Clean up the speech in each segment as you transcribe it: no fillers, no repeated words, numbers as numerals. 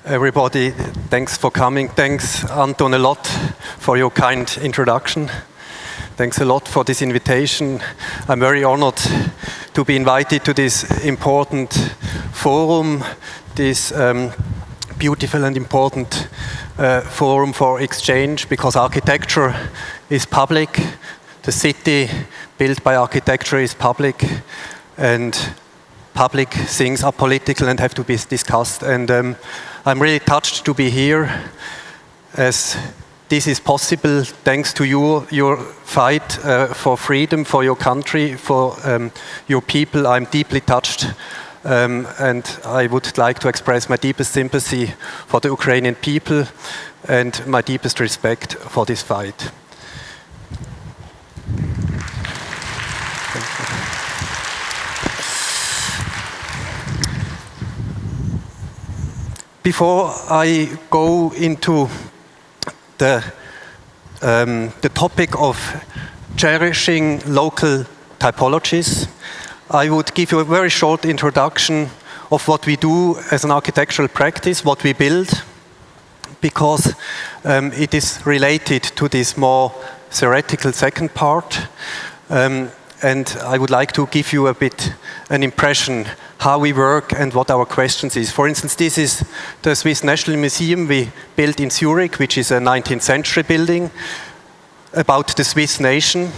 everybody. Thanks for coming. Thanks, Anton, a lot for your kind introduction. Thanks a lot for this invitation. I'm very honored to be invited to this important forum, this beautiful and important forum for exchange, because architecture is public. The city built by architecture is public, and public things are political and have to be discussed. And I'm really touched to be here, as this is possible thanks to your fight for freedom, for your country, for your people. I'm deeply touched, and I would like to express my deepest sympathy for the Ukrainian people and my deepest respect for this fight. Before I go into the topic of cherishing local typologies, I would give you a very short introduction of what we do as an architectural practice, what we build, because it is related to this more theoretical second part. And I would like to give you a bit an impression how we work and what our questions is. For instance, this is the Swiss National Museum we built in Zurich, which is a 19th century building about the Swiss nation,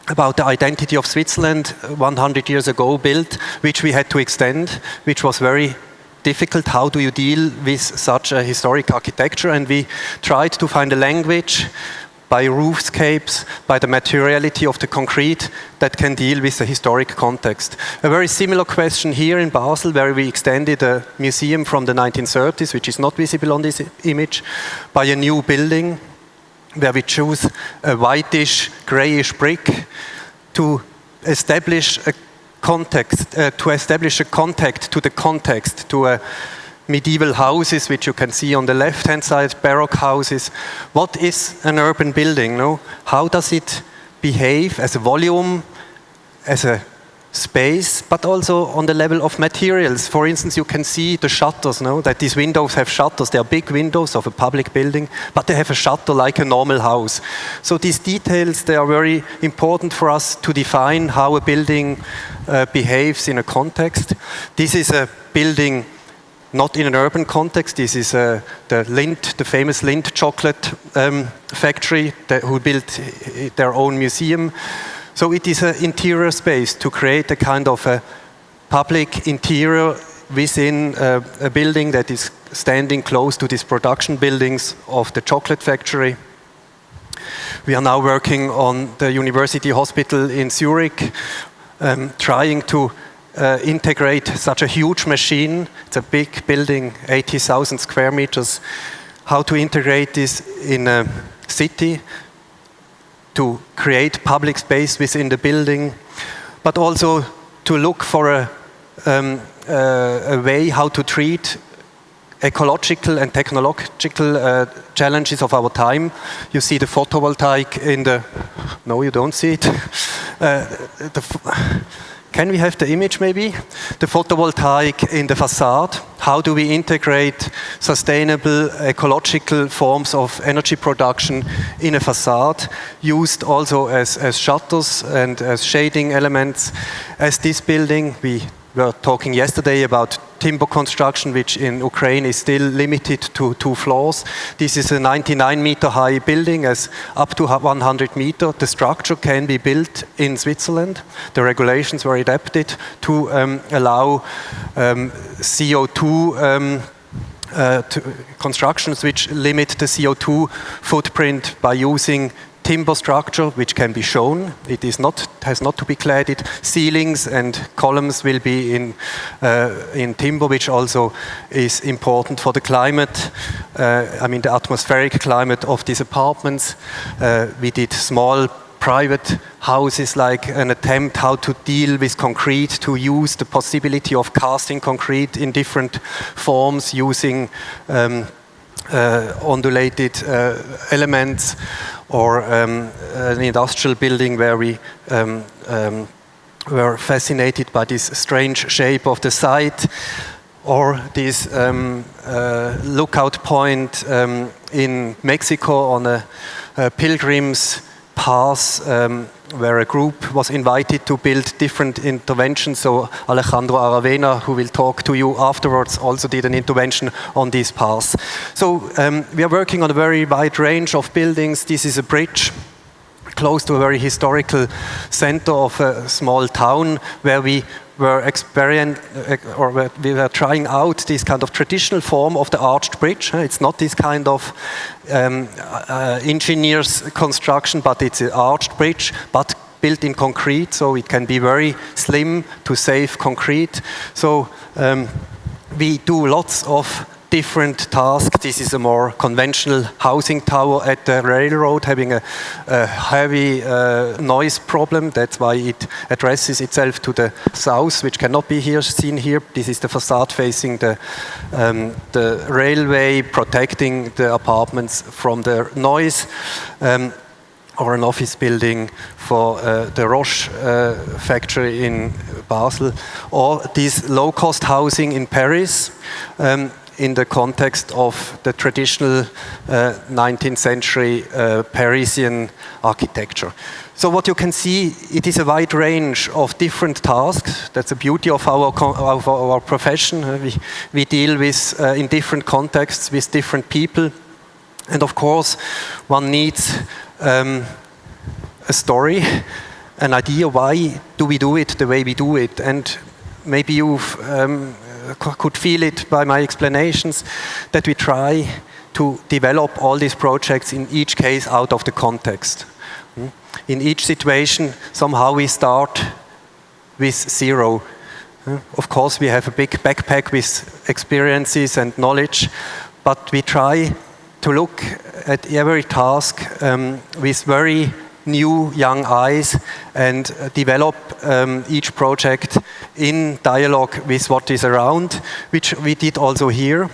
about the identity of Switzerland 100 years ago built, which we had to extend, which was very difficult. How do you deal with such a historic architecture? And we tried to find a language by roofscapes, by the materiality of the concrete that can deal with the historic context. A very similar question here in Basel, where we extended a museum from the 1930s, which is not visible on this image, by a new building, where we choose a whitish, grayish brick to establish a context, to the context, to a medieval houses, which you can see on the left-hand side, Baroque houses. What is an urban building? No? How does it behave as a volume, as a space, but also on the level of materials? For instance, you can see the shutters, no? That these windows have shutters. They are big windows of a public building, but they have a shutter like a normal house. So these details, they are very important for us to define how a building behaves in a context. This is a building not in an urban context. This is the famous Lindt chocolate factory who built their own museum. So it is an interior space to create a kind of a public interior within a building that is standing close to these production buildings of the chocolate factory. We are now working on the University Hospital in Zurich, trying to integrate such a huge machine. It's a big building, 80,000 square meters. How to integrate this in a city, to create public space within the building, but also to look for a way how to treat ecological and technological challenges of our time. You see the photovoltaic in the... No, you don't see it. Can we have the image maybe? The photovoltaic in the facade. How do we integrate sustainable ecological forms of energy production in a facade, used also as shutters and as shading elements? As this building, we were talking yesterday about timber construction, which in Ukraine is still limited to 2 floors. This is a 99-meter high building, as up to 100 meters. The structure can be built in Switzerland. The regulations were adapted to allow CO2 constructions which limit the CO2 footprint by using timber structure, which can be shown. It has not to be cladded. Ceilings and columns will be in timber, which also is important for the climate. The atmospheric climate of these apartments. We did small private houses, like an attempt how to deal with concrete, to use the possibility of casting concrete in different forms, using undulated elements, or an industrial building where we were fascinated by this strange shape of the site. or this lookout point in Mexico on a pilgrim's path where a group was invited to build different interventions. So Alejandro Aravena, who will talk to you afterwards, also did an intervention on this path. So we are working on a very wide range of buildings. This is a bridge close to a very historical center of a small town where we were we were trying out this kind of traditional form of the arched bridge. It's not this kind of engineer's construction, but it's an arched bridge, but built in concrete, so it can be very slim to save concrete. So we do lots of different tasks. This is a more conventional housing tower at the railroad, having a heavy noise problem. That's why it addresses itself to the south, which cannot be seen here. This is the facade facing the railway, protecting the apartments from the noise. Or an office building for the Roche factory in Basel, or this low-cost housing in Paris, in the context of the traditional 19th century Parisian architecture. So what you can see, it is a wide range of different tasks. That's the beauty of our profession. We deal with, in different contexts, with different people. And of course, one needs a story, an idea, why do we do it the way we do it. And maybe you've could feel it by my explanations that we try to develop all these projects in each case out of the context. In each situation, somehow we start with zero. Of course, we have a big backpack with experiences and knowledge, but we try to look at every task with very new young eyes and develop each project in dialogue with what is around, which we did also here.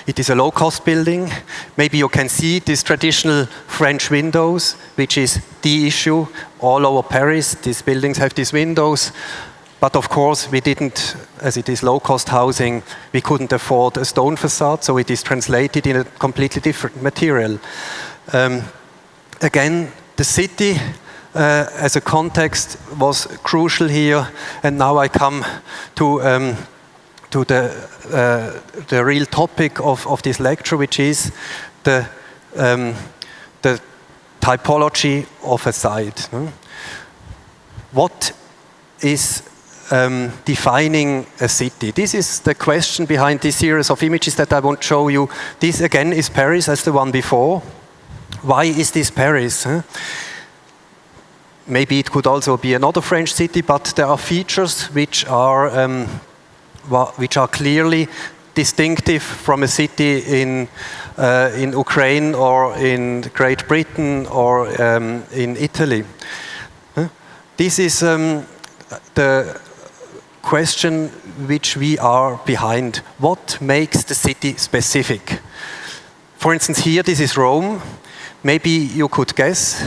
It is a low-cost building. Maybe you can see these traditional French windows, which is the issue all over Paris. These buildings have these windows. But of course, we didn't, as it is low-cost housing, we couldn't afford a stone facade, so it is translated in a completely different material. Again, the city as a context was crucial here, and now I come to the real topic of this lecture, which is the typology of a site. What is defining a city? This is the question behind this series of images that I want to show you. This again is Paris as the one before. Why is this Paris? Maybe it could also be another French city, but there are features which are clearly distinctive from a city in Ukraine or in Great Britain or in Italy. This is the question which we are behind. What makes the city specific? For instance, here this is Rome. Maybe you could guess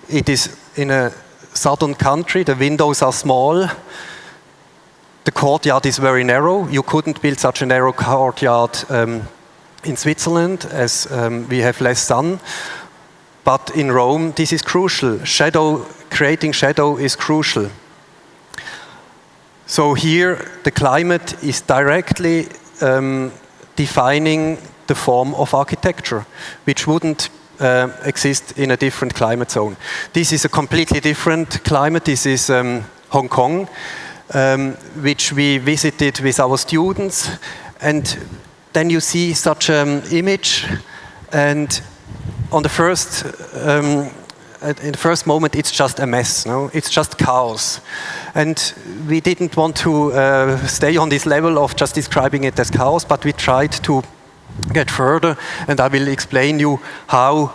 it is in a southern country. The windows are small. The courtyard is very narrow. You couldn't build such a narrow courtyard in Switzerland, as we have less sun. But in Rome, this is crucial. Creating shadow is crucial. So here, the climate is directly defining the form of architecture, which wouldn't exist in a different climate zone. This is a completely different climate. This is Hong Kong, which we visited with our students. And then you see such an image, and on the first, in the first moment, it's just a mess. No, it's just chaos. And we didn't want to stay on this level of just describing it as chaos, but we tried to get further, and I will explain you how,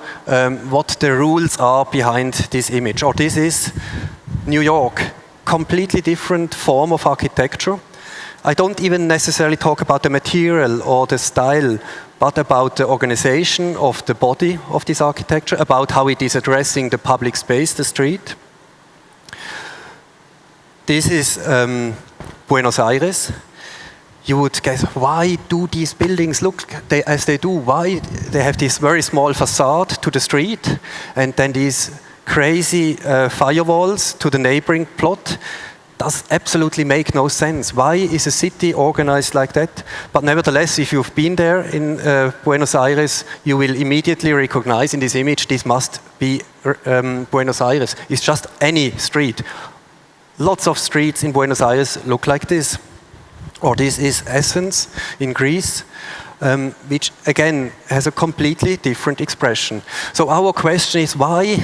what the rules are behind this image. Or this is New York, completely different form of architecture. I don't even necessarily talk about the material or the style, but about the organization of the body of this architecture, about how it is addressing the public space, the street. This is Buenos Aires. you would guess, why do these buildings look as they do? Why they have this very small facade to the street, and then these crazy firewalls to the neighboring plot? Does absolutely make no sense. Why is a city organized like that? But nevertheless, if you've been there in Buenos Aires, you will immediately recognize in this image, this must be Buenos Aires. It's just any street. Lots of streets in Buenos Aires look like this. Or this is Athens in Greece, which again has a completely different expression. So our question is why,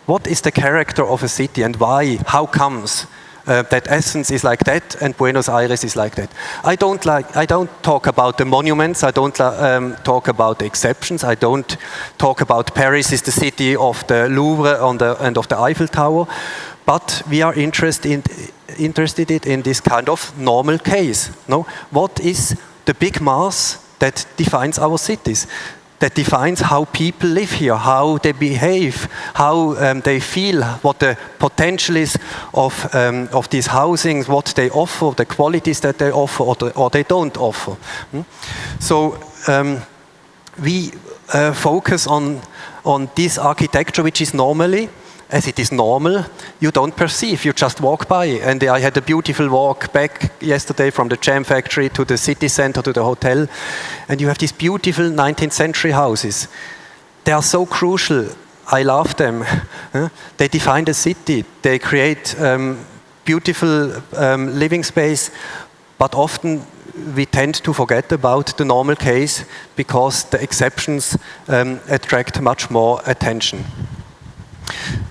what is the character of a city, and why, how comes that Athens is like that and Buenos Aires is like that? I don't talk about the monuments, I don't talk about the exceptions, I don't talk about Paris is the city of the Louvre and of the Eiffel Tower, but we are interested in this kind of normal case. No? What is the big mass that defines our cities? That defines how people live here, how they behave, how they feel, what the potential is of these housings, what they offer, the qualities that they offer or they don't offer. So we focus on this architecture, which is normally, as it is normal, you don't perceive, you just walk by. And I had a beautiful walk back yesterday from the jam factory to the city center to the hotel. And you have these beautiful 19th century houses. They are so crucial. I love them. They define the city. They create beautiful living space. But often we tend to forget about the normal case because the exceptions attract much more attention.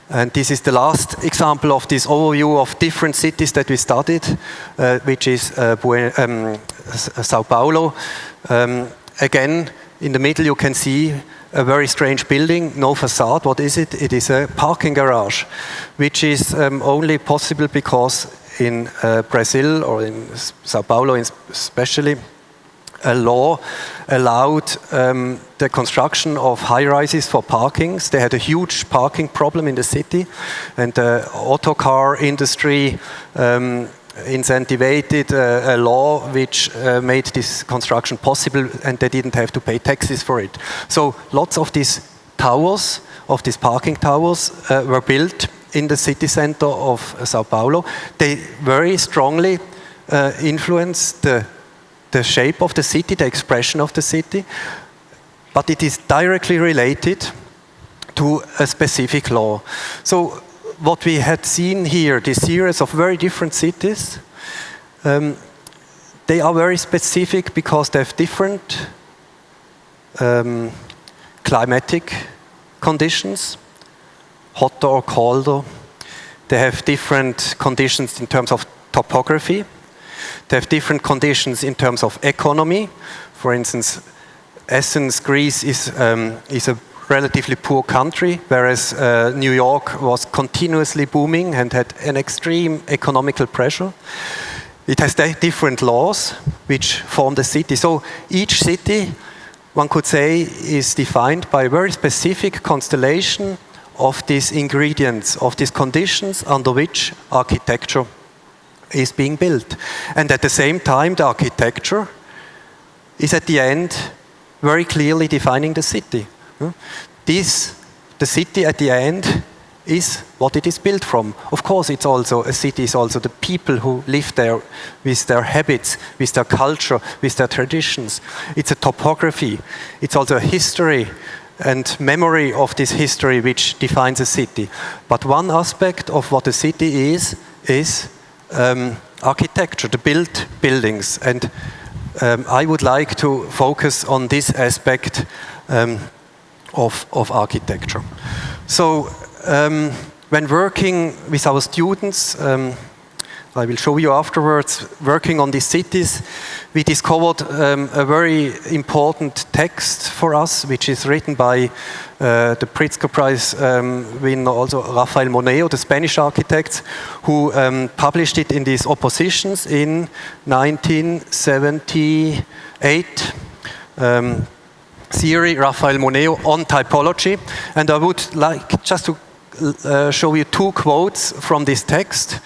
And this is the last example of this overview of different cities that we studied, which is Sao Paulo. Again, in the middle you can see a very strange building, no facade. What is it? It is a parking garage, which is only possible because in Brazil, or in Sao Paulo especially, a law allowed the construction of high-rises for parkings. They had a huge parking problem in the city, and the auto car industry incentivized a law which made this construction possible, and they didn't have to pay taxes for it. So lots of these towers, of these parking towers, were built in the city center of Sao Paulo. They very strongly influenced the shape of the city, the expression of the city, but it is directly related to a specific law. So what we had seen here, this series of very different cities, they are very specific because they have different climatic conditions, hotter or colder. They have different conditions in terms of topography. They have different conditions in terms of economy. For instance, Athens, Greece is a relatively poor country, whereas New York was continuously booming and had an extreme economical pressure. It has different laws which form the city. So each city, one could say, is defined by a very specific constellation of these ingredients, of these conditions under which architecture is being built. And at the same time, the architecture is at the end very clearly defining the city. The city at the end is what it is built from. Of course, it's also a city is also the people who live there with their habits, with their culture, with their traditions. It's a topography. It's also a history and memory of this history which defines a city. But one aspect of what a city is architecture, the built buildings. And I would like to focus on this aspect of architecture. So when working with our students, I will show you afterwards, working on these cities, we discovered a very important text for us, which is written by the Pritzker Prize winner, also Rafael Moneo, the Spanish architect, who published it in these oppositions in 1978. Theory, Rafael Moneo, on typology. And I would like just to show you two quotes from this text,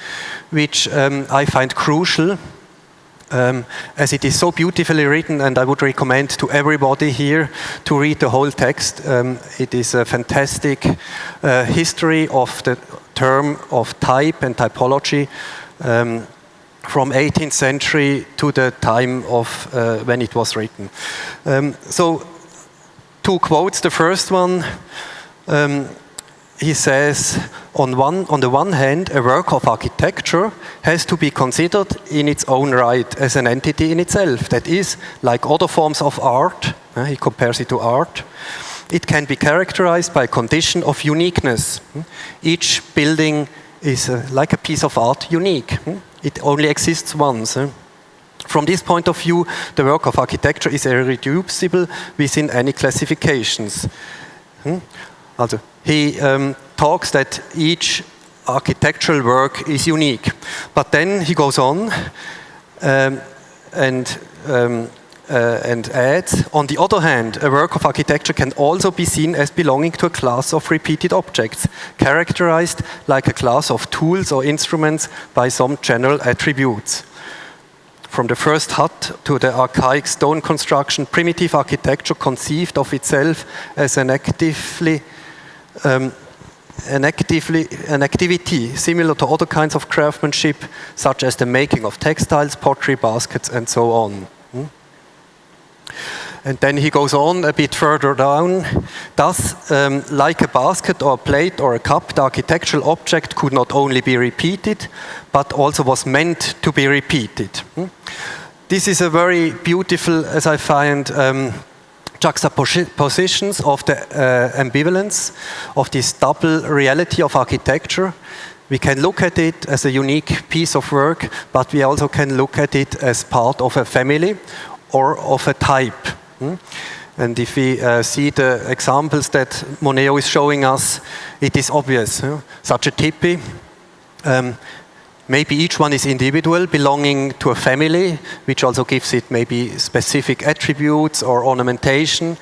which I find crucial as it is so beautifully written, and I would recommend to everybody here to read the whole text. It is a fantastic history of the term of type and typology from 18th century to the time of when it was written. So, two quotes. The first one, he says, on the one hand, a work of architecture has to be considered in its own right as an entity in itself. That is, like other forms of art, he compares it to art, it can be characterized by a condition of uniqueness. Each building is like a piece of art, unique. It only exists once. From this point of view, the work of architecture is irreducible within any classifications. Also, he talks that each architectural work is unique. But then he goes on and adds, on the other hand, a work of architecture can also be seen as belonging to a class of repeated objects, characterized like a class of tools or instruments by some general attributes. From the first hut to the archaic stone construction, primitive architecture conceived of itself as an activity similar to other kinds of craftsmanship, such as the making of textiles, pottery, baskets, and so on. And then he goes on a bit further down. Thus, like a basket or a plate or a cup, the architectural object could not only be repeated, but also was meant to be repeated. This is a very beautiful, as I find, juxtapositions of the ambivalence of this double reality of architecture. We can look at it as a unique piece of work, but we also can look at it as part of a family or of a type. And if we see the examples that Moneo is showing us, it is obvious. Such a tipi, maybe each one is individual, belonging to a family, which also gives it maybe specific attributes or ornamentation.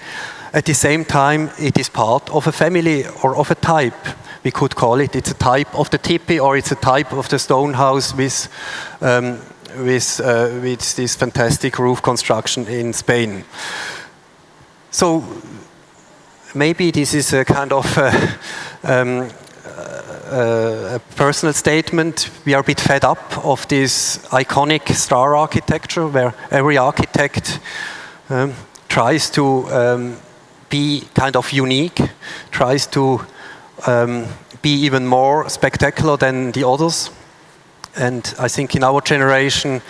At the same time, it is part of a family or of a type. We could call it, it's a type of the tipi, or it's a type of the stone house with this fantastic roof construction in Spain. So maybe this is a kind of a personal statement. We are a bit fed up of this iconic star architecture where every architect tries to be kind of unique, tries to be even more spectacular than the others. And I think in our generation,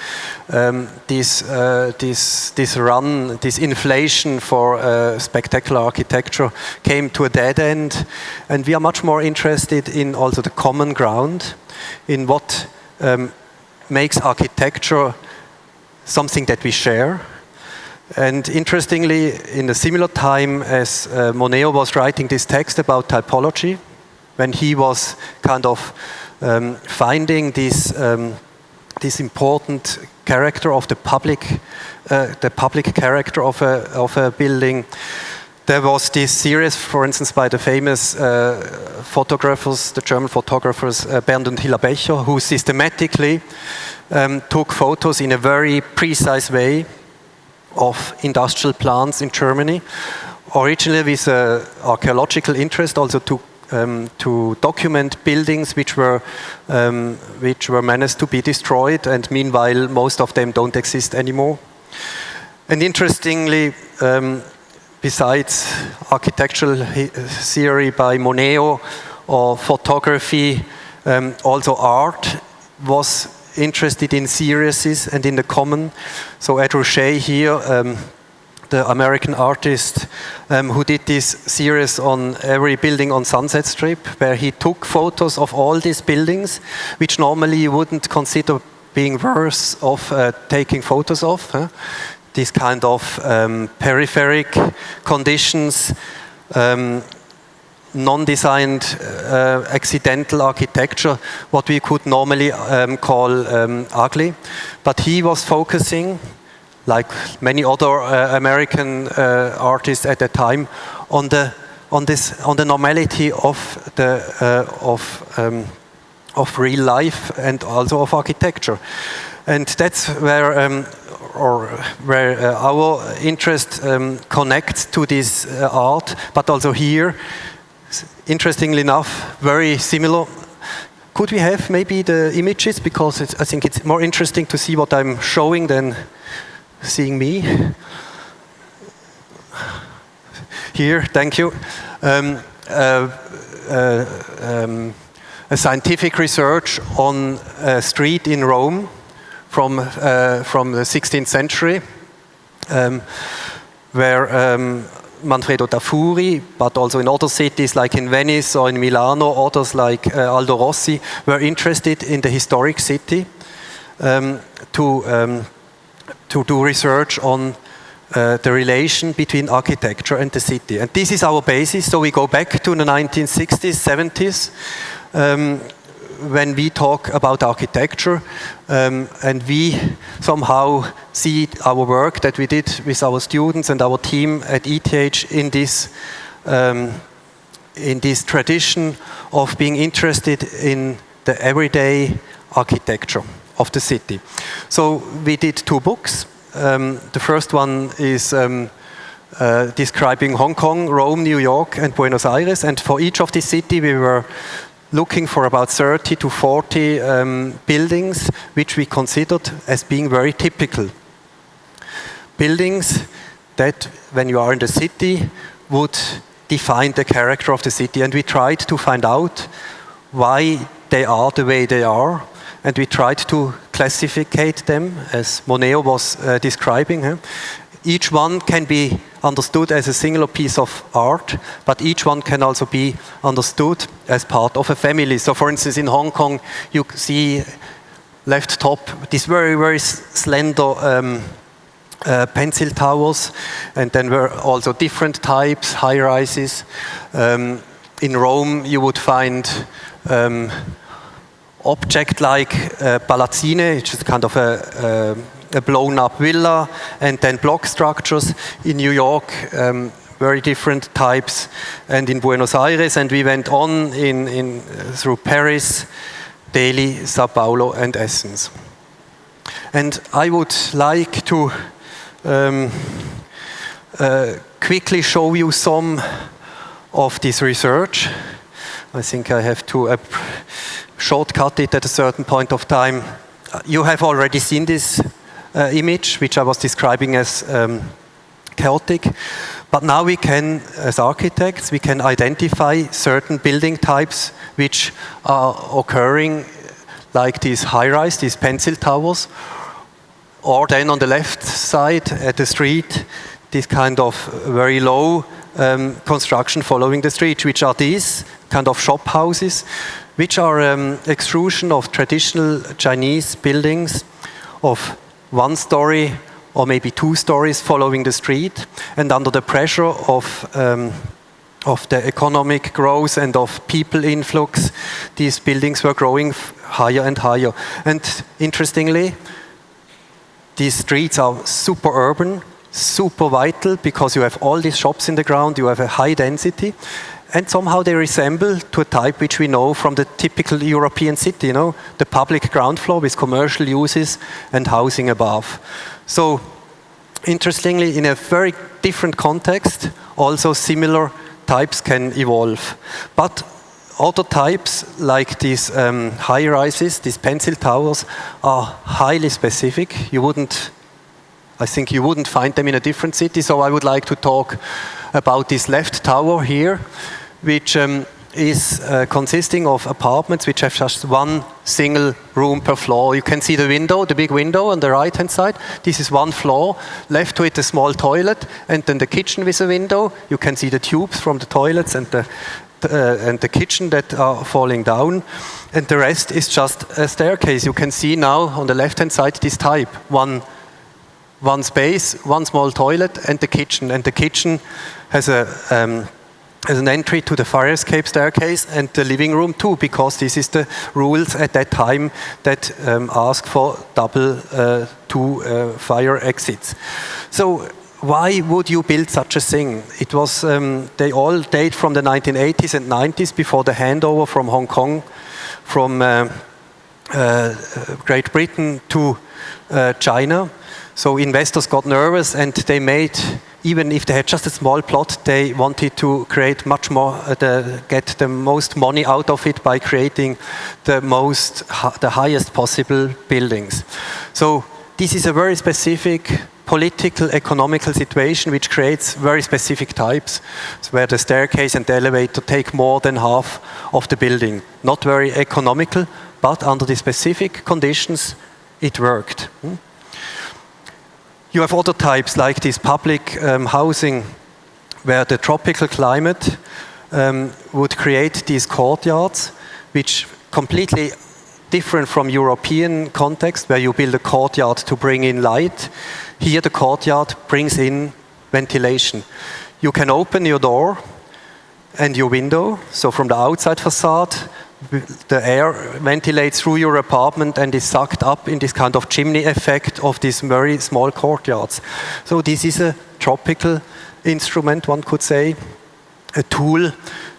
this inflation for spectacular architecture came to a dead end, and we are much more interested in also the common ground, in what makes architecture something that we share. And interestingly, in a similar time as Moneo was writing this text about typology, when he was kind of finding this important character of the public character of a building, there was this series, for instance, by the famous photographers, the German photographers Bernd and Hilla Becher, who systematically took photos in a very precise way of industrial plants in Germany, originally with archaeological interest, also to document buildings which were managed to be destroyed, and meanwhile most of them don't exist anymore. And interestingly, besides architectural theory by Moneo or photography, also art was interested in serieses and in the common. So Ed Ruscha here, the American artist who did this series on every building on Sunset Strip, where he took photos of all these buildings, which normally you wouldn't consider being worth of taking photos of. These kind of peripheric conditions, non-designed accidental architecture, what we could normally call ugly. But he was focusing, like many other American artists at that time, on the normality of of real life and also of architecture. And that's where our interest connects to this art, but also here, interestingly enough, very similar. Could we have maybe the images, because I think it's more interesting to see what I'm showing than seeing me. Here, thank you. A scientific research on a street in Rome from the 16th century, where Manfredo da Furi, but also in other cities like in Venice or in Milano, others like Aldo Rossi, were interested in the historic city to do research on the relation between architecture and the city. And this is our basis, so we go back to the 1960s, 70s, when we talk about architecture, and we somehow see our work that we did with our students and our team at ETH in this tradition of being interested in the everyday architecture of the city. So we did 2 books. The first one is describing Hong Kong, Rome, New York, and Buenos Aires. And for each of these cities, we were looking for about 30 to 40 buildings, which we considered as being very typical. Buildings that, when you are in the city, would define the character of the city. And we tried to find out why they are the way they are. And we tried to classify them, as Moneo was describing. Each one can be understood as a singular piece of art, but each one can also be understood as part of a family. So for instance, in Hong Kong, you see left top these very, very slender pencil towers, and then there are also different types, high-rises. In Rome, you would find object like palazzine, which is kind of a blown-up villa, and then block structures. In New York, very different types, and in Buenos Aires, and we went on through Paris, Delhi, Sao Paulo, and Athens. And I would like to quickly show you some of this research. I think I have to shortcut it at a certain point of time. You have already seen this image, which I was describing as chaotic. But now we can, as architects, we can identify certain building types which are occurring, like these high-rise, these pencil towers, or then on the left side at the street, this kind of very low construction following the street, which are these kind of shop houses, which are extrusion of traditional Chinese buildings of 1 story or maybe 2 stories following the street, and under the pressure of the economic growth and of people influx, these buildings were growing higher and higher. And interestingly, these streets are super urban, super vital, because you have all these shops in the ground, you have a high density, and somehow they resemble to a type which we know from the typical European city, you know, the public ground floor with commercial uses and housing above. So, interestingly, in a very different context, also similar types can evolve. But other types, like these high-rises, these pencil towers, are highly specific. I think you wouldn't find them in a different city, so I would like to talk about this left tower here, which is consisting of apartments which have just 1 single room per floor. You can see the window, the big window on the right-hand side. This is 1 floor. Left to it, a small toilet, and then the kitchen with a window. You can see the tubes from the toilets and the kitchen that are falling down. And the rest is just a staircase. You can see now on the left-hand side this type. One space, 1 small toilet, and the kitchen. And the kitchen has an entry to the fire escape staircase and the living room too, because this is the rules at that time that ask for double 2 fire exits. So why would you build such a thing? It was, they all date from the 1980s and 90s, before the handover from Hong Kong from Great Britain to China. So investors got nervous and they made, even if they had just a small plot, they wanted to create much more, get the most money out of it by creating the highest possible buildings. So this is a very specific political, economical situation which creates very specific types, where the staircase and the elevator take more than half of the building. Not very economical, but under the specific conditions, it worked. You have other types like this public housing, where the tropical climate would create these courtyards, which completely different from European context, where you build a courtyard to bring in light. Here the courtyard brings in ventilation. You can open your door and your window, so from the outside facade, the air ventilates through your apartment and is sucked up in this kind of chimney effect of these very small courtyards. So this is a tropical instrument, one could say, a tool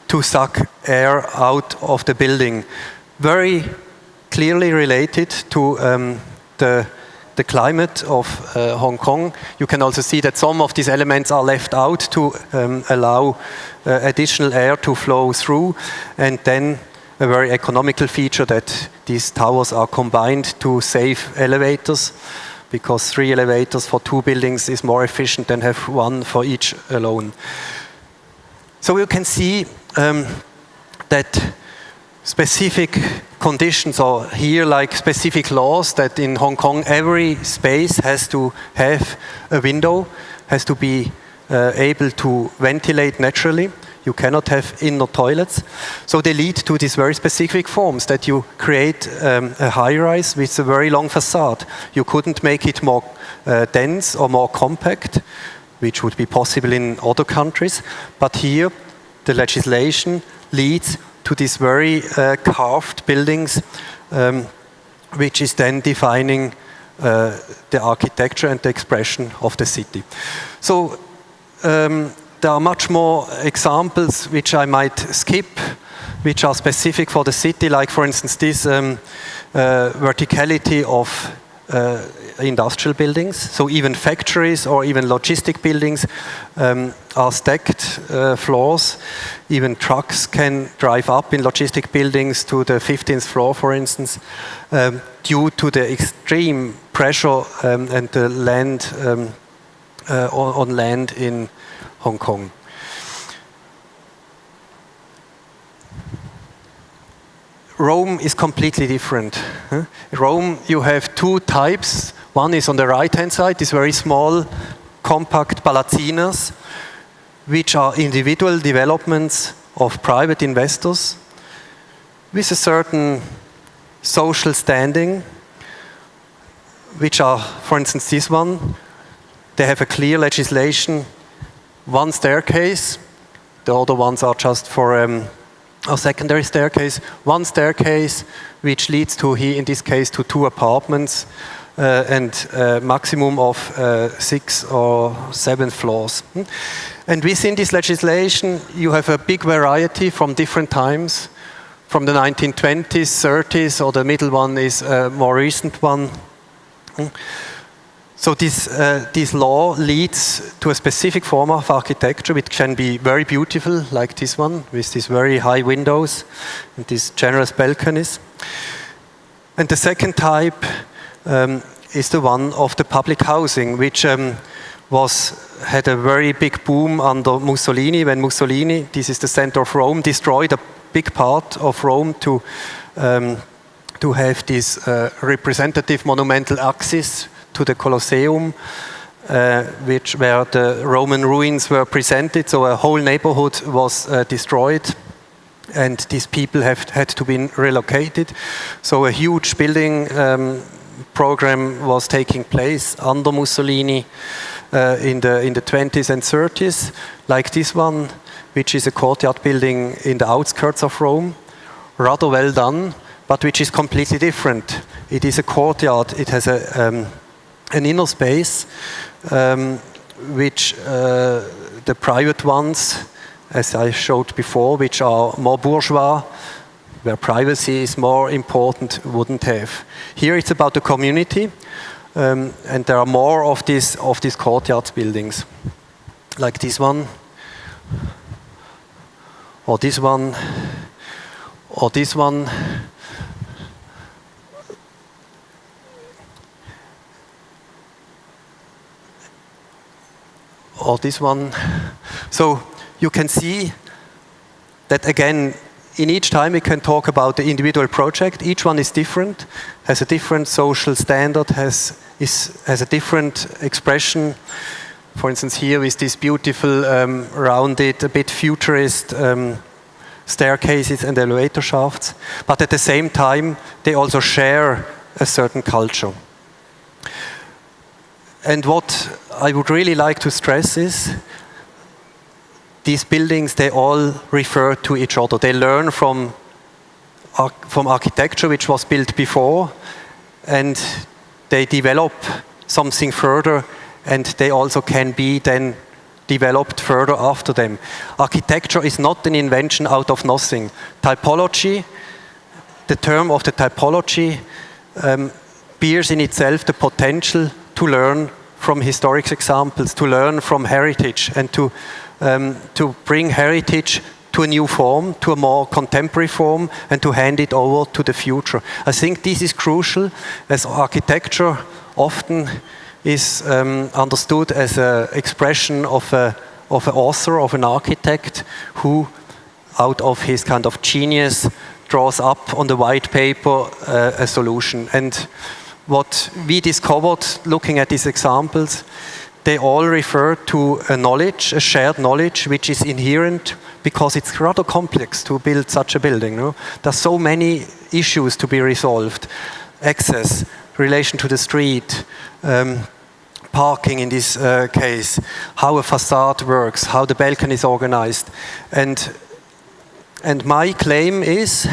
to suck air out of the building. Very clearly related to the climate of Hong Kong. You can also see that some of these elements are left out to allow additional air to flow through, and then a very economical feature that these towers are combined to save elevators, because 3 elevators for 2 buildings is more efficient than have 1 for each alone. So you can see that specific conditions are here, like specific laws, that in Hong Kong every space has to have a window, has to be able to ventilate naturally. You cannot have inner toilets. So they lead to these very specific forms, that you create a high-rise with a very long facade. You couldn't make it more dense or more compact, which would be possible in other countries. But here, the legislation leads to these very carved buildings, which is then defining the architecture and the expression of the city. So there are much more examples which I might skip, which are specific for the city, like for instance this verticality of industrial buildings. So even factories or even logistic buildings are stacked floors. Even trucks can drive up in logistic buildings to the 15th floor, for instance, due to the extreme pressure and the land on land in Hong Kong. Rome is completely different. In Rome, you have 2 types. One is on the right-hand side, these very small, compact palazzinas, which are individual developments of private investors with a certain social standing, which are, for instance, this one. They have a clear legislation, 1 staircase. The other ones are just for a secondary staircase. 1 staircase, which leads to, here in this case, to 2 apartments and a maximum of 6 or 7 floors. And within this legislation, you have a big variety from different times, from the 1920s, 30s, or the middle one is a more recent one. So this law leads to a specific form of architecture, which can be very beautiful, like this one, with these very high windows and these generous balconies. And the second type is the one of the public housing, which had a very big boom under Mussolini, when Mussolini, this is the center of Rome, destroyed a big part of Rome to have this representative monumental axis to the Colosseum, where the Roman ruins were presented. So a whole neighborhood was destroyed, and these people had to be relocated. So a huge building program was taking place under Mussolini in the 20s and 30s, like this one, which is a courtyard building in the outskirts of Rome, rather well done, but which is completely different. It is a courtyard. It has an inner space, which the private ones, as I showed before, which are more bourgeois, where privacy is more important, wouldn't have. Here it's about the community, and there are more of these courtyard buildings, like this one, or this one, or this one. Or this one. So you can see that again, in each time we can talk about the individual project. Each one is different, has a different social standard, has a different expression. For instance, here is this beautiful rounded, a bit futurist staircases and elevator shafts. But at the same time, they also share a certain culture. And what I would really like to stress is these buildings, they all refer to each other. They learn from architecture which was built before, and they develop something further, and they also can be then developed further after them. Architecture is not an invention out of nothing. Typology, the term of the typology, bears in itself the potential to learn from historic examples, to learn from heritage, and to bring heritage to a new form, to a more contemporary form, and to hand it over to the future. I think this is crucial, as architecture often is understood as an expression of an author, of an architect, who, out of his kind of genius, draws up on the white paper a solution. And what we discovered looking at these examples, they all refer to a knowledge, a shared knowledge, which is inherent, because it's rather complex to build such a building. No? There's so many issues to be resolved. Access, relation to the street, parking in this case, how a facade works, how the balcony is organized. And my claim is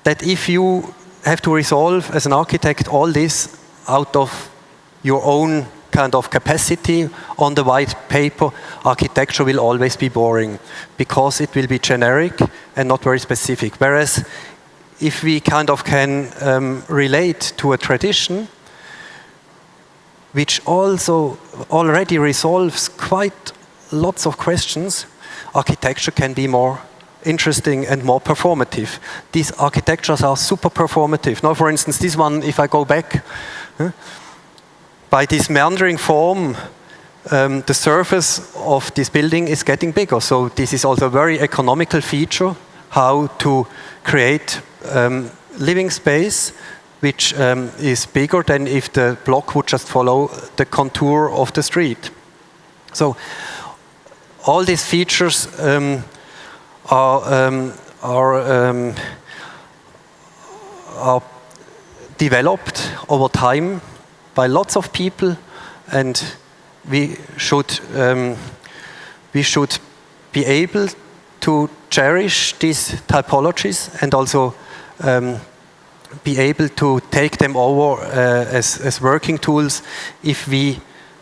that if you have to resolve as an architect all this out of your own kind of capacity on the white paper, architecture will always be boring, because it will be generic and not very specific. Whereas if we kind of can relate to a tradition which also already resolves quite lots of questions, architecture can be more interesting and more performative. These architectures are super performative. Now, for instance, this one, if I go back, by this meandering form, the surface of this building is getting bigger. So this is also a very economical feature, how to create living space which is bigger than if the block would just follow the contour of the street. So all these features are developed over time by lots of people, and we should be able to cherish these typologies and also be able to take them over as working tools if we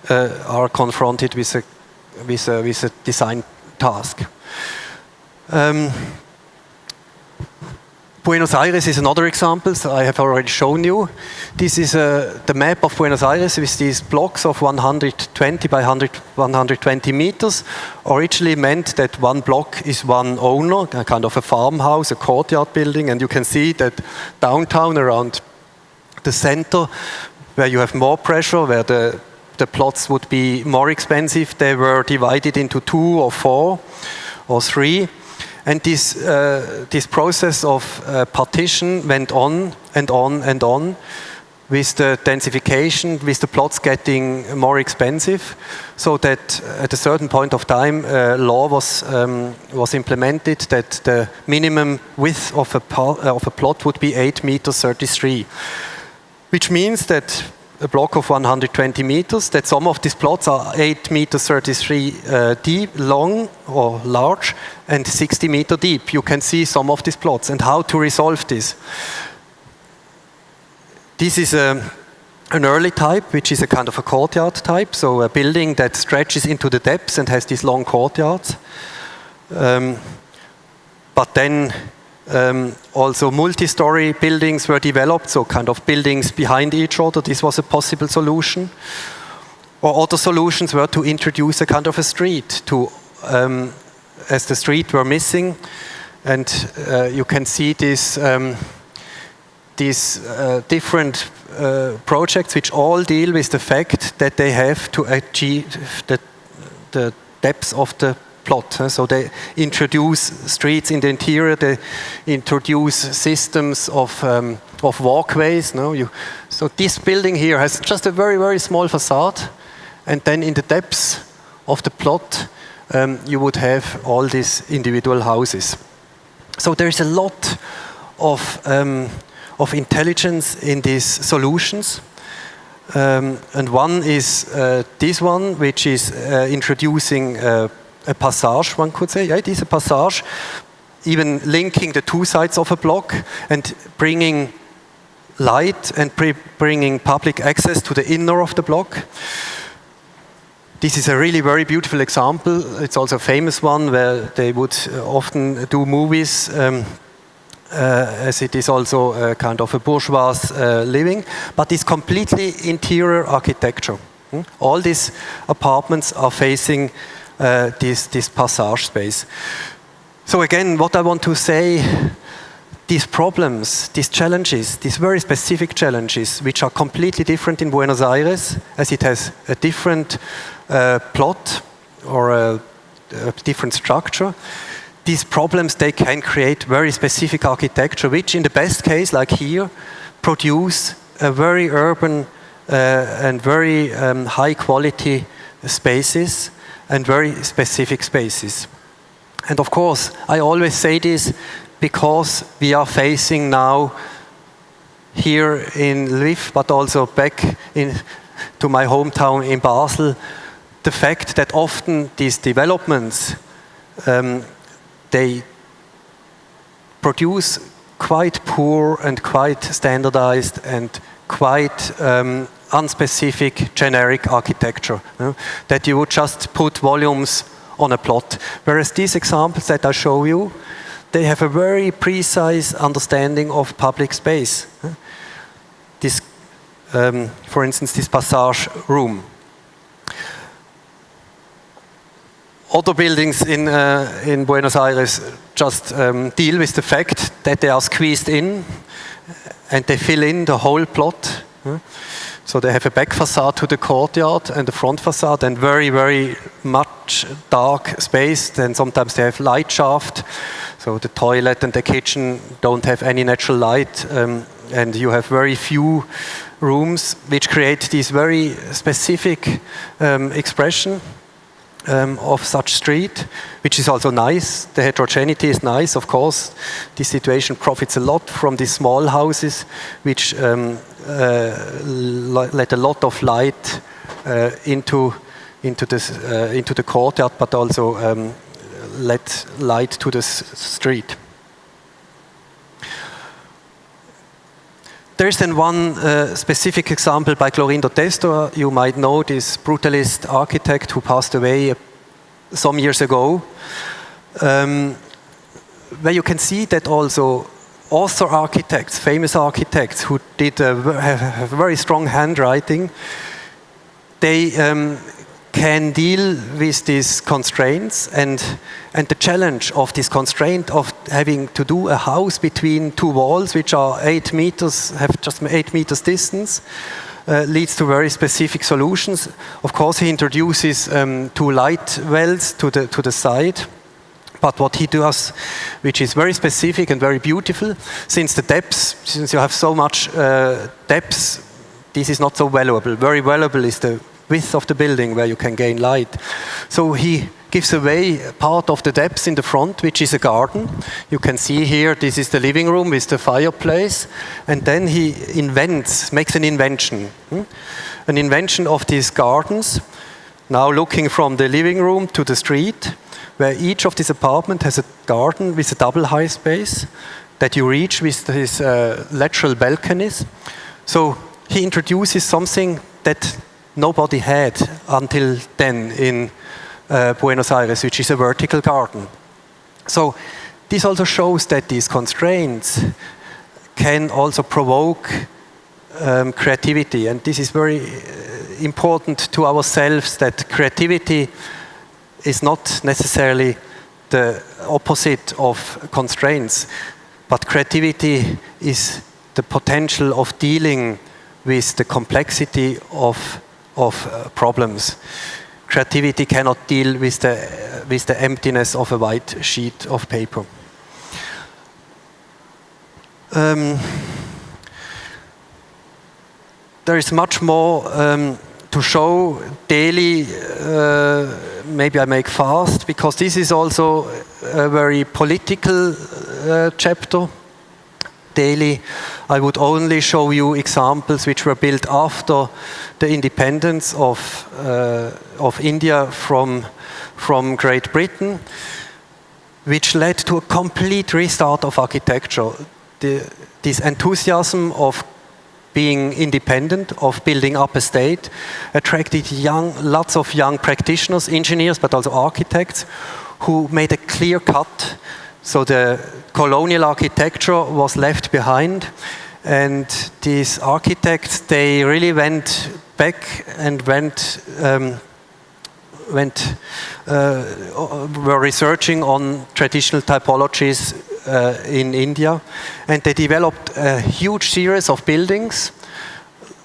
are confronted with a design task. Buenos Aires is another example, so I have already shown you. This is the map of Buenos Aires with these blocks of 120 by 120 meters. Originally meant that one block is one owner, a kind of a farmhouse, a courtyard building, and you can see that downtown around the center, where you have more pressure, where the plots would be more expensive, they were divided into 2 or 4 or 3. And this process of partition went on and on and on, with the densification, with the plots getting more expensive, so that at a certain point of time, law was implemented that the minimum width of a plot would be 8 meters 33, which means that a block of 120 meters, that some of these plots are 8 meters 33 deep, long or large, and 60 meter deep. You can see some of these plots and how to resolve this. This is an early type, which is a kind of a courtyard type, so a building that stretches into the depths and has these long courtyards. But then Also multi-story buildings were developed, so kind of buildings behind each other. This was a possible solution. Or other solutions were to introduce a kind of a street to, as the street were missing. And you can see these different projects which all deal with the fact that they have to achieve the depth of the plot. So they introduce streets in the interior, they introduce systems of walkways. So this building here has just a very, very small facade, and then in the depths of the plot you would have all these individual houses. So there is a lot of intelligence in these solutions. And one is this one, which is introducing a passage, one could say. Yeah, it is a passage, even linking the two sides of a block and bringing light and bringing public access to the inner of the block. This is a really very beautiful example. It's also a famous one where they would often do movies, as it is also a kind of a bourgeois living, but it's completely interior architecture. All these apartments are facing this passage space. So again, what I want to say, these problems, these challenges, these very specific challenges, which are completely different in Buenos Aires, as it has a different plot or a different structure. These problems, they can create very specific architecture, which in the best case, like here, produce a very urban and very high quality spaces and very specific spaces. And of course, I always say this because we are facing now here in Lviv, but also back to my hometown in Basel, the fact that often these developments, they produce quite poor and quite standardized and quite unspecific generic architecture, that you would just put volumes on a plot. Whereas these examples that I show you, they have a very precise understanding of public space. This, for instance, this passage room. Other buildings in Buenos Aires just deal with the fact that they are squeezed in and they fill in the whole plot. So they have a back facade to the courtyard and a front facade and very, very much dark space. Then sometimes they have light shaft. So the toilet and the kitchen don't have any natural light. And you have very few rooms which create this very specific expression of such street, which is also nice. The heterogeneity is nice, of course. This situation profits a lot from these small houses, which let a lot of light into the courtyard, but also let light to the street. There is then one specific example by Clorindo Testor. You might know this brutalist architect who passed away some years ago, where you can see that also author architects, famous architects who did have very strong handwriting, they can deal with these constraints and the challenge of this constraint of having to do a house between two walls which are 8 meters, have just 8 meters distance, leads to very specific solutions. Of course, he introduces 2 light wells to the side. But what he does, which is very specific and very beautiful, since you have so much depth, this is not so valuable. Very valuable is the width of the building where you can gain light. So he gives away part of the depth in the front, which is a garden. You can see here, this is the living room with the fireplace. And then he makes an invention. An invention of these gardens, now looking from the living room to the street, where each of these apartments has a garden with a double high space that you reach with these lateral balconies. So he introduces something that nobody had until then in Buenos Aires, which is a vertical garden. So this also shows that these constraints can also provoke creativity, and this is very important to ourselves, that creativity is not necessarily the opposite of constraints, but creativity is the potential of dealing with the complexity of problems. Creativity cannot deal with the emptiness of a white sheet of paper. There is much more to show daily. Maybe I make fast, because this is also a very political chapter. Daily, I would only show you examples which were built after the independence of India from Great Britain, which led to a complete restart of architecture. This enthusiasm of being independent, of building up a state, attracted lots of young practitioners, engineers, but also architects, who made a clear cut. So the colonial architecture was left behind, and these architects, they really went back and were researching on traditional typologies in India, and they developed a huge series of buildings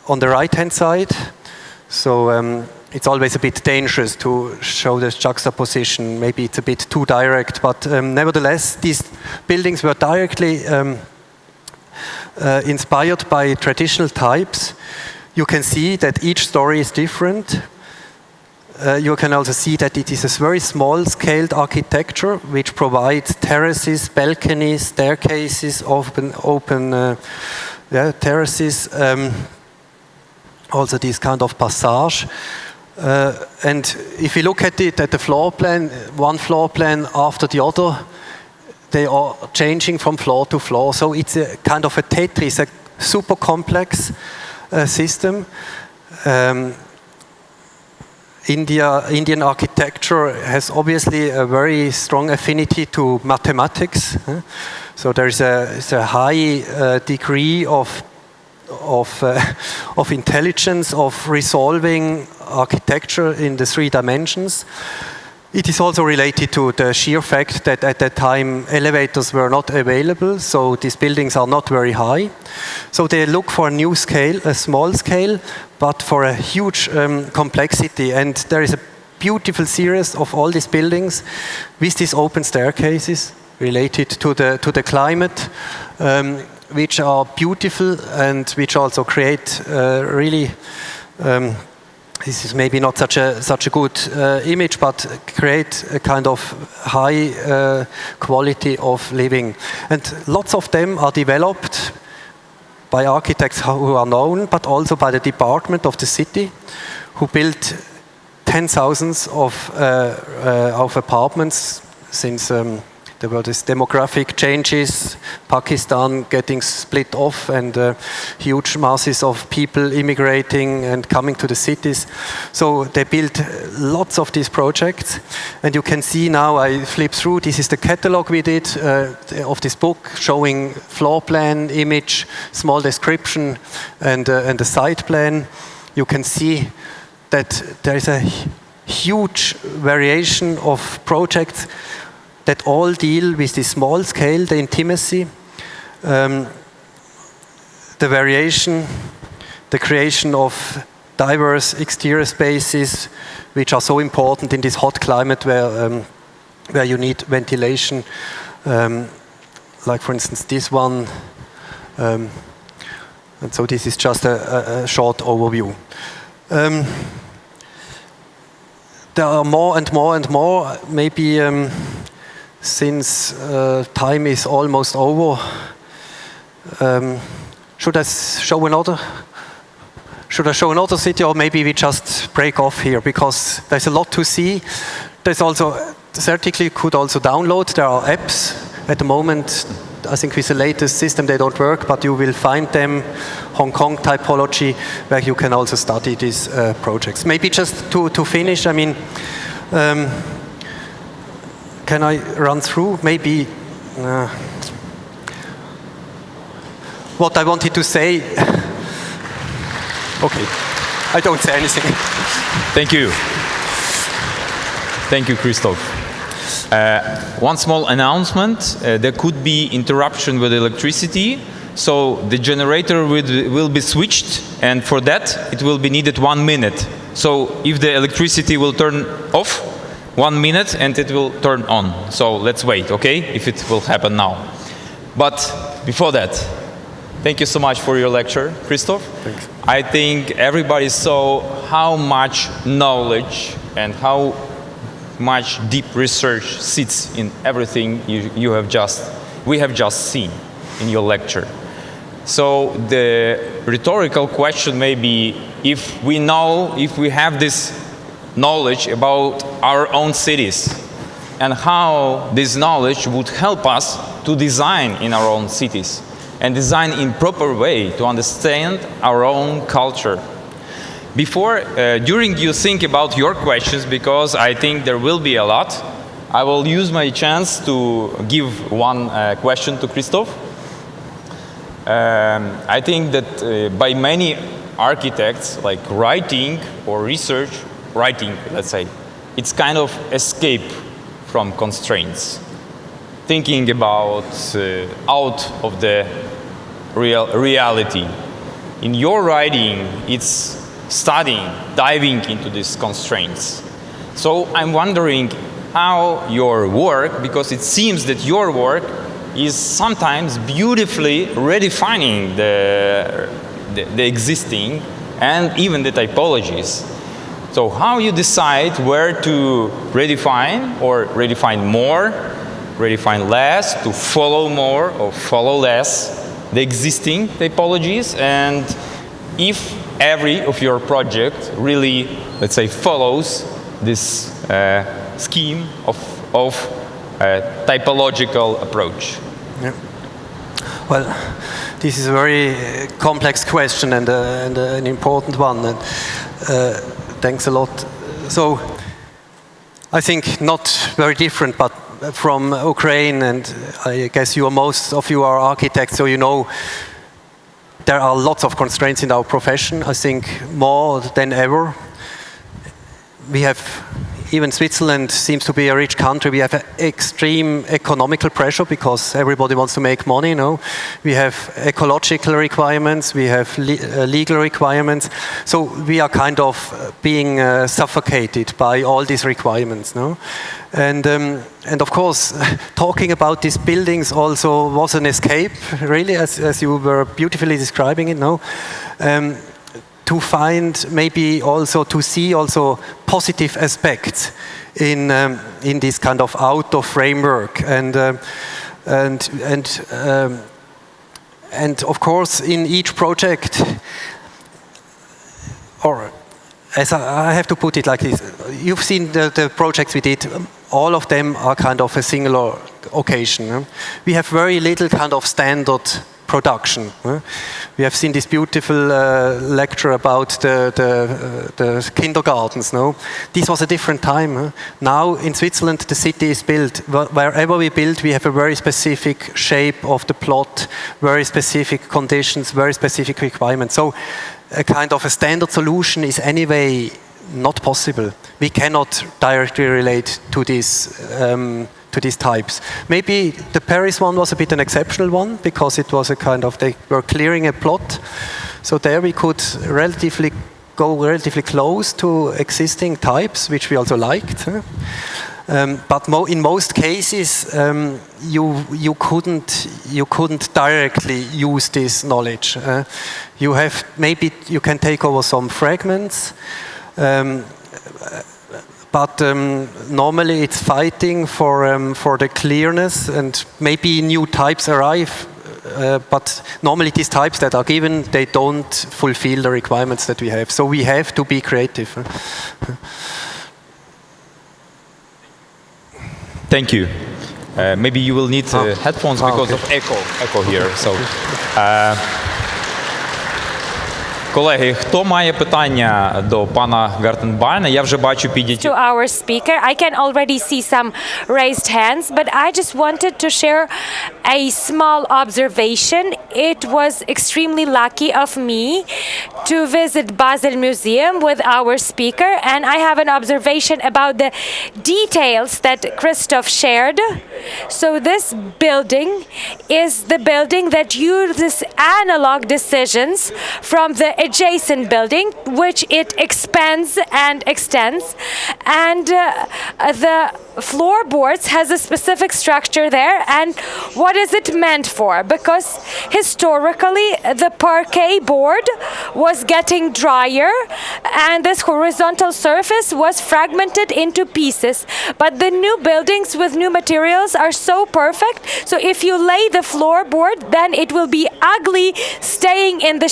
on the right-hand side. So it's always a bit dangerous to show this juxtaposition. Maybe it's a bit too direct, but nevertheless, these buildings were directly inspired by traditional types. You can see that each story is different. You can also see that it is a very small-scaled architecture which provides terraces, balconies, staircases, open terraces, also this kind of passage. And if you look at it, at the floor plan, one floor plan after the other, they are changing from floor to floor. So it's a kind of a Tetris, a super complex system. Indian architecture has obviously a very strong affinity to mathematics. So there is a high degree of intelligence of resolving architecture in the 3 dimensions. It is also related to the sheer fact that at that time elevators were not available, so these buildings are not very high. So they look for a new scale, a small scale, but for a huge complexity. And there is a beautiful series of all these buildings with these open staircases related to the climate, which are beautiful and which also create really. This is maybe not such a good image, but create a kind of high quality of living. And lots of them are developed by architects who are known, but also by the department of the city, who built 10,000s of apartments since there were these demographic changes, Pakistan getting split off, and huge masses of people immigrating and coming to the cities. So they built lots of these projects. And you can see now, I flip through, this is the catalog we did of this book, showing floor plan, image, small description, and the site plan. You can see that there is a huge variation of projects that all deal with the small scale, the intimacy, the variation, the creation of diverse exterior spaces, which are so important in this hot climate where you need ventilation. Like for instance this one. And so this is just a short overview. There are more and more and more, maybe since time is almost over. Should I show another city, or maybe we just break off here, because there's a lot to see. There's also, theoretically, you could also download. There are apps at the moment. I think with the latest system they don't work, but you will find them, Hong Kong typology, where you can also study these projects. Maybe just to finish, I mean, can I run through? Maybe What I wanted to say... Okay, I don't say anything. Thank you. Thank you, Christoph. One small announcement. There could be interruption with electricity, so the generator will be switched, and for that it will be needed 1 minute. So if the electricity will turn off, 1 minute and it will turn on. So let's wait, okay, if it will happen now. But before that, thank you so much for your lecture, Christoph. Thanks. I think everybody saw how much knowledge and how much deep research sits in everything we have just seen in your lecture. So the rhetorical question may be, if we have this knowledge about our own cities, and how this knowledge would help us to design in our own cities, and design in proper way to understand our own culture. During you think about your questions, because I think there will be a lot, I will use my chance to give one question to Christoph. I think that by many architects, like writing or research, let's say, it's kind of escape from constraints. Thinking about out of the reality. In your writing, it's diving into these constraints. So I'm wondering how your work, because it seems that your work is sometimes beautifully redefining the existing and even the typologies. So how you decide where to redefine, or redefine more, redefine less, to follow more or follow less the existing typologies, and if every of your project really, let's say, follows this scheme of typological approach. Yeah. Well, this is a very complex question and an important one. And, thanks a lot. So, I think not very different, but from Ukraine, and I guess most of you are architects, so you know there are lots of constraints in our profession. I think more than ever. We have, even Switzerland seems to be a rich country. We have extreme economical pressure because everybody wants to make money, you know. We have ecological requirements, we have legal requirements. So we are kind of being suffocated by all these requirements, no? And of course, talking about these buildings also was an escape, really, as you were beautifully describing it, no? To find, maybe also to see also positive aspects in this kind of outdoor framework, and of course in each project, or as I have to put it like this, you've seen the projects we did. All of them are kind of a singular occasion. We have very little kind of standard production. We have seen this beautiful lecture about the kindergartens. No, this was a different time. Now in Switzerland, the city is built. Wherever we build, we have a very specific shape of the plot, very specific conditions, very specific requirements. So, a kind of a standard solution is anyway not possible. We cannot directly relate to these types. Maybe the Paris one was a bit an exceptional one, because it was a kind of, they were clearing a plot. So there we could go relatively close to existing types, which we also liked. But in most cases, you couldn't directly use this knowledge. Maybe you can take over some fragments. But normally it's fighting for the clearness, and maybe new types arrive, but normally these types that are given, they don't fulfill the requirements that we have. So we have to be creative. Thank you. Maybe you will need headphones because of echo here. So. Колеги, хто має питання до пана Гартенбайна? Я вже бачу підняті. To our speaker, I can already see some raised hands, but I just wanted to share a small observation. It was extremely lucky of me to visit Basel Museum with our speaker, and I have an observation about the details that Christoph shared. So this building is the building that uses analog decisions from the adjacent building, which it expands and extends, and the floorboards has a specific structure there. And what is it meant for? Because historically the parquet board was getting drier and this horizontal surface was fragmented into pieces, but the new buildings with new materials are so perfect, so if you lay the floorboard, then it will be ugly staying in the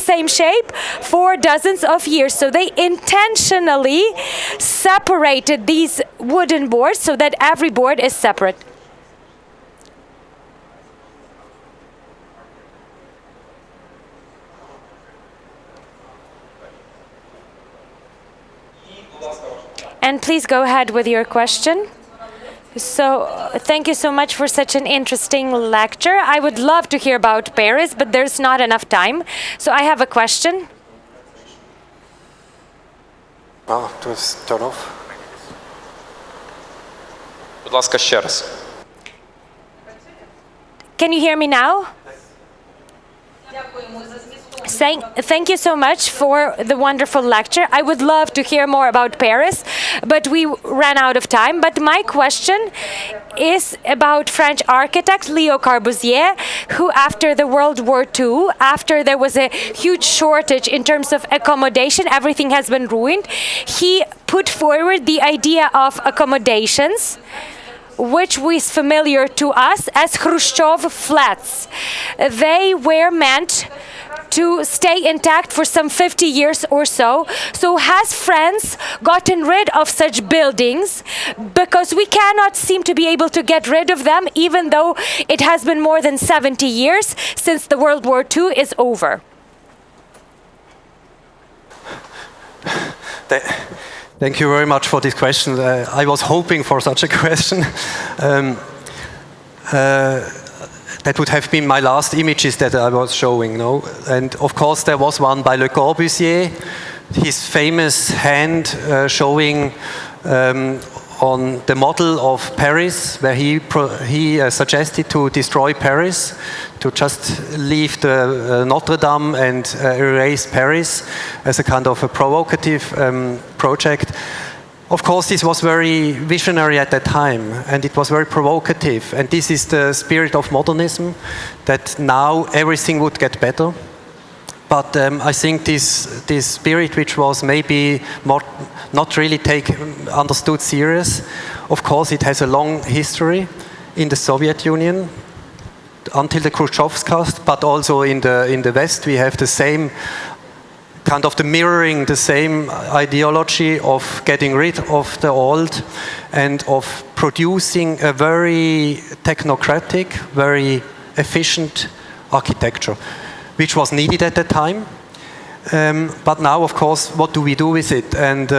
same shape for dozens of years. So they intentionally separated these wooden boards so that every board is separate. And please go ahead with your question. So, thank you so much for such an interesting lecture. I would love to hear about Paris, but there's not enough time. So I have a question. Just turn off. Будь ласка, ще раз. Can you hear me now? Thank you so much for the wonderful lecture. I would love to hear more about Paris, but we ran out of time. But my question is about French architect Leo Corbusier, who after the World War II, after there was a huge shortage in terms of accommodation, everything has been ruined, he put forward the idea of accommodations, which was familiar to us as Khrushchev flats. They were meant to stay intact for some 50 years or so. So has France gotten rid of such buildings? Because we cannot seem to be able to get rid of them, even though it has been more than 70 years since the World War II is over. Thank you very much for this question. I was hoping for such a question. That would have been my last images that I was showing, no? And of course there was one by Le Corbusier, his famous hand showing on the model of Paris, where he suggested to destroy Paris, to just leave the Notre Dame and erase Paris as a kind of a provocative project. Of course, this was very visionary at that time, and it was very provocative. And this is the spirit of modernism, that now everything would get better. But I think this spirit, which was maybe not really understood serious, of course, it has a long history in the Soviet Union until the Khrushchev's, but also in the West we have the same kind of mirroring the same ideology of getting rid of the old and of producing a very technocratic, very efficient architecture, which was needed at that time. But now, of course, what do we do with it? And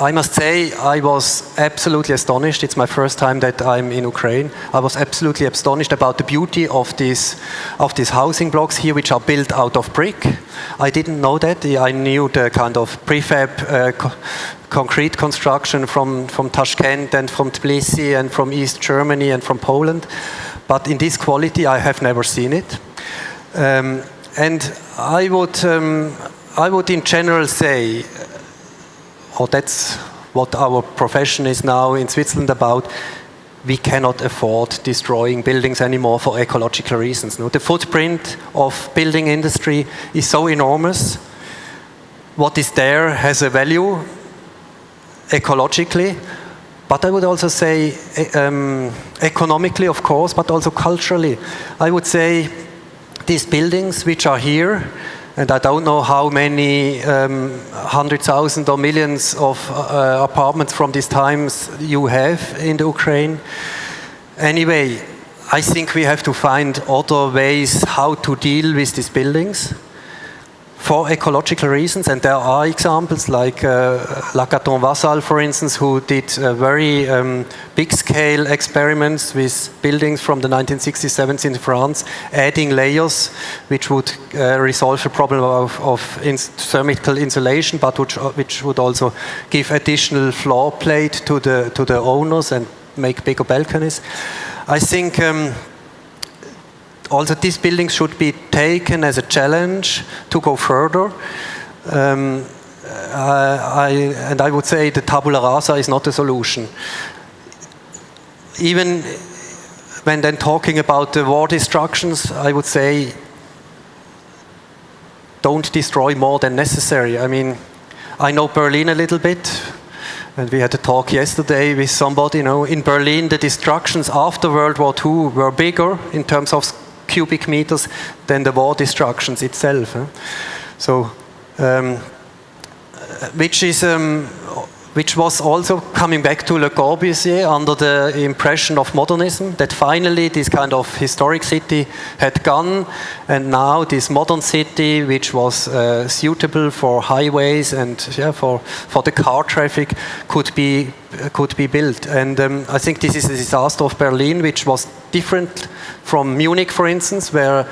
I must say, I was absolutely astonished. It's my first time that I'm in Ukraine. I was absolutely astonished about the beauty of these housing blocks here, which are built out of brick. I didn't know that. I knew the kind of prefab concrete construction from Tashkent and from Tbilisi and from East Germany and from Poland. But in this quality, I have never seen it. And I would in general say, that's what our profession is now in Switzerland about, we cannot afford destroying buildings anymore for ecological reasons. No? The footprint of building industry is so enormous. What is there has a value ecologically, but I would also say economically, of course, but also culturally. I would say these buildings which are here, and I don't know how many 100,000 or millions of apartments from these times you have in the Ukraine. Anyway, I think we have to find other ways how to deal with these buildings. for ecological reasons, and there are examples like Lacaton-Vassal, for instance, who did very big-scale experiments with buildings from the 1967 in France, adding layers which would resolve the problem of thermal insulation, but which would also give additional floor plate to the owners and make bigger balconies. I think also these buildings should be taken as a challenge to go further. And I would say the tabula rasa is not a solution. Even when then talking about the war destructions, I would say don't destroy more than necessary. I mean, I know Berlin a little bit, and we had a talk yesterday with somebody, in Berlin the destructions after World War II were bigger in terms of cubic meters than the war destructions itself. So, which was also coming back to Le Corbusier under the impression of modernism, that finally this kind of historic city had gone, and now this modern city, which was suitable for highways and for the car traffic, could be built. And I think this is a disaster of Berlin, which was different from Munich, for instance, where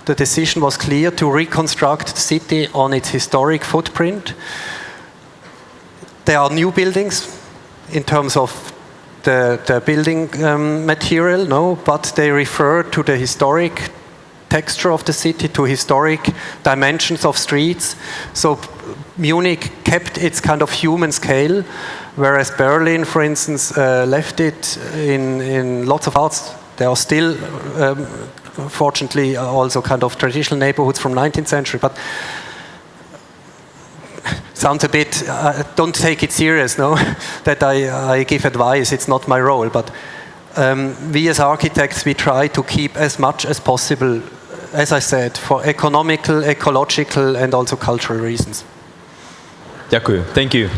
the decision was clear to reconstruct the city on its historic footprint. There are new buildings in terms of the building material, but they refer to the historic texture of the city, to historic dimensions of streets. So Munich kept its kind of human scale, whereas Berlin, for instance, left it in lots of arts. There are still, fortunately, also kind of traditional neighborhoods from 19th century, but sounds a bit, don't take it serious, that I give advice, it's not my role, but we as architects, we try to keep as much as possible, as I said, for economical, ecological and also cultural reasons. Дякую. Thank you.